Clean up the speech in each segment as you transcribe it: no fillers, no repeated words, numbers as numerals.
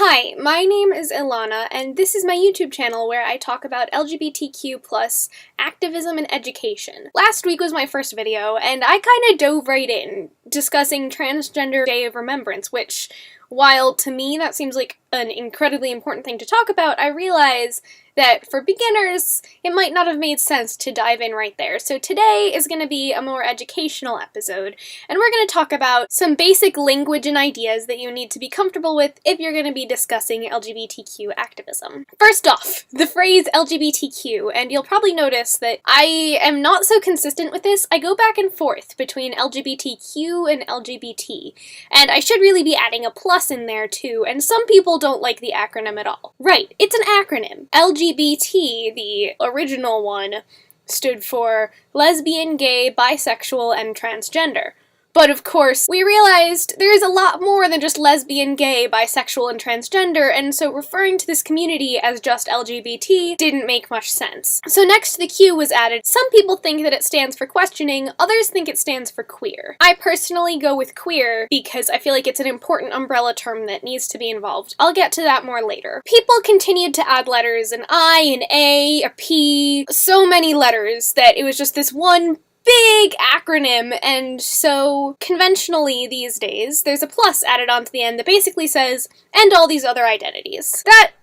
Hi, my name is Ilana, and this is my YouTube channel where I talk about LGBTQ+ activism and education. Last week was my first video, and I kinda dove right in, discussing Transgender Day of Remembrance, which, while to me that seems like an incredibly important thing to talk about, I realize that for beginners, it might not have made sense to dive in right there. So today is going to be a more educational episode, and we're going to talk about some basic language and ideas that you need to be comfortable with if you're going to be discussing LGBTQ activism. First off, the phrase LGBTQ, and you'll probably notice that I am not so consistent with this. I go back and forth between LGBTQ and LGBT, and I should really be adding a plus in there too, and some people don't like the acronym at all. Right, it's an acronym. LGBT, the original one, stood for lesbian, gay, bisexual, and transgender. But of course, we realized there's a lot more than just lesbian, gay, bisexual, and transgender, and so referring to this community as just LGBT didn't make much sense. So next the Q was added. Some people think that it stands for questioning, others think it stands for queer. I personally go with queer because I feel like it's an important umbrella term that needs to be involved. I'll get to that more later. People continued to add letters, an I, an A, a P, so many letters that it was just this one big acronym, and so conventionally these days there's a plus added onto the end that basically says, and all these other identities. That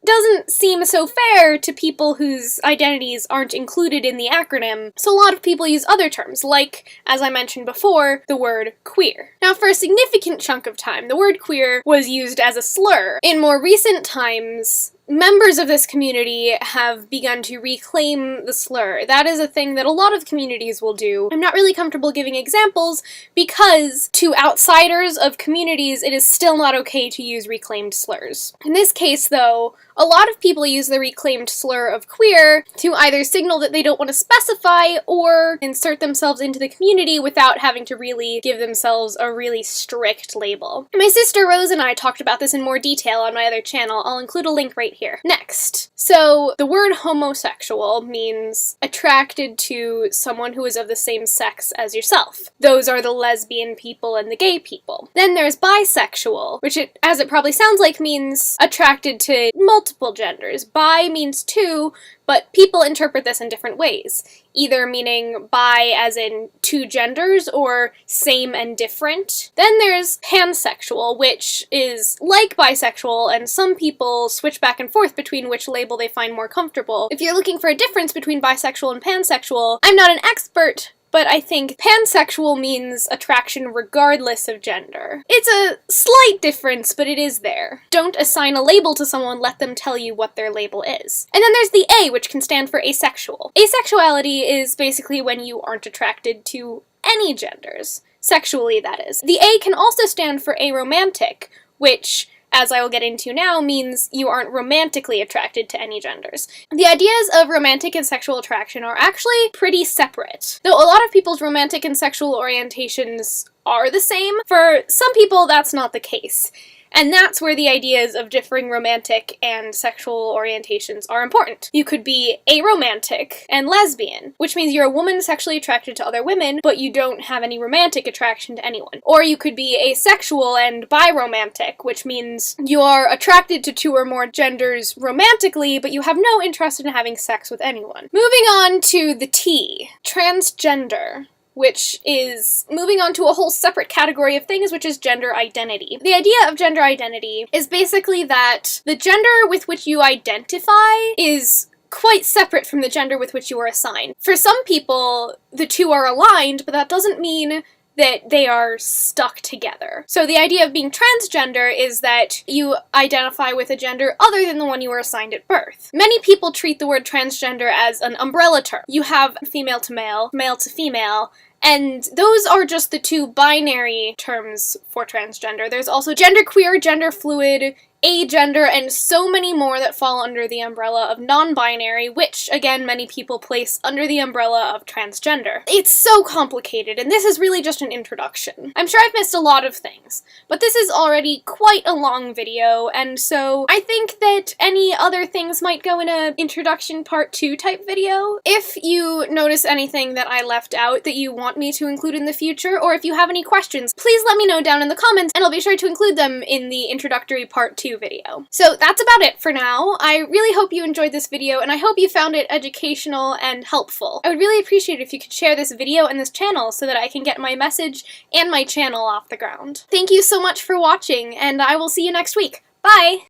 doesn't seem so fair to people whose identities aren't included in the acronym, so a lot of people use other terms, like, as I mentioned before, the word queer. Now, for a significant chunk of time, the word queer was used as a slur. In more recent times, members of this community have begun to reclaim the slur. That is a thing that a lot of communities will do. I'm not really comfortable giving examples because to outsiders of communities it is still not okay to use reclaimed slurs. In this case, though, a lot of people use the reclaimed slur of queer to either signal that they don't want to specify or insert themselves into the community without having to really give themselves a really strict label. My sister Rose and I talked about this in more detail on my other channel. I'll include a link right here. Next. So, the word homosexual means attracted to someone who is of the same sex as yourself. Those are the lesbian people and the gay people. Then there's bisexual, which as it probably sounds like, means attracted to multiple genders. Bi means two, but people interpret this in different ways, either meaning bi as in two genders or same and different. Then there's pansexual, which is like bisexual, and some people switch back and forth between which label they find more comfortable. If you're looking for a difference between bisexual and pansexual, I'm not an expert, but I think pansexual means attraction regardless of gender. It's a slight difference, but it is there. Don't assign a label to someone, let them tell you what their label is. And then there's the A, which can stand for asexual. Asexuality is basically when you aren't attracted to any genders. Sexually, that is. The A can also stand for aromantic, which, as I will get into now, means you aren't romantically attracted to any genders. The ideas of romantic and sexual attraction are actually pretty separate. Though a lot of people's romantic and sexual orientations are the same, for some people that's not the case. And that's where the ideas of differing romantic and sexual orientations are important. You could be aromantic and lesbian, which means you're a woman sexually attracted to other women, but you don't have any romantic attraction to anyone. Or you could be asexual and biromantic, which means you are attracted to two or more genders romantically, but you have no interest in having sex with anyone. Moving on to the T, transgender, which is moving on to a whole separate category of things, which is gender identity. The idea of gender identity is basically that the gender with which you identify is quite separate from the gender with which you are assigned. For some people, the two are aligned, but that doesn't mean that they are stuck together. So the idea of being transgender is that you identify with a gender other than the one you were assigned at birth. Many people treat the word transgender as an umbrella term. You have female to male, male to female, and those are just the two binary terms for transgender. There's also genderqueer, gender fluid, agender, and so many more that fall under the umbrella of non-binary, which, again, many people place under the umbrella of transgender. It's so complicated, and this is really just an introduction. I'm sure I've missed a lot of things, but this is already quite a long video, and so I think that any other things might go in a introduction part 2 type video. If you notice anything that I left out that you want me to include in the future, or if you have any questions, please let me know down in the comments, and I'll be sure to include them in the introductory part 2 LGBTQ video. So that's about it for now. I really hope you enjoyed this video, and I hope you found it educational and helpful. I would really appreciate it if you could share this video and this channel so that I can get my message and my channel off the ground. Thank you so much for watching, and I will see you next week. Bye!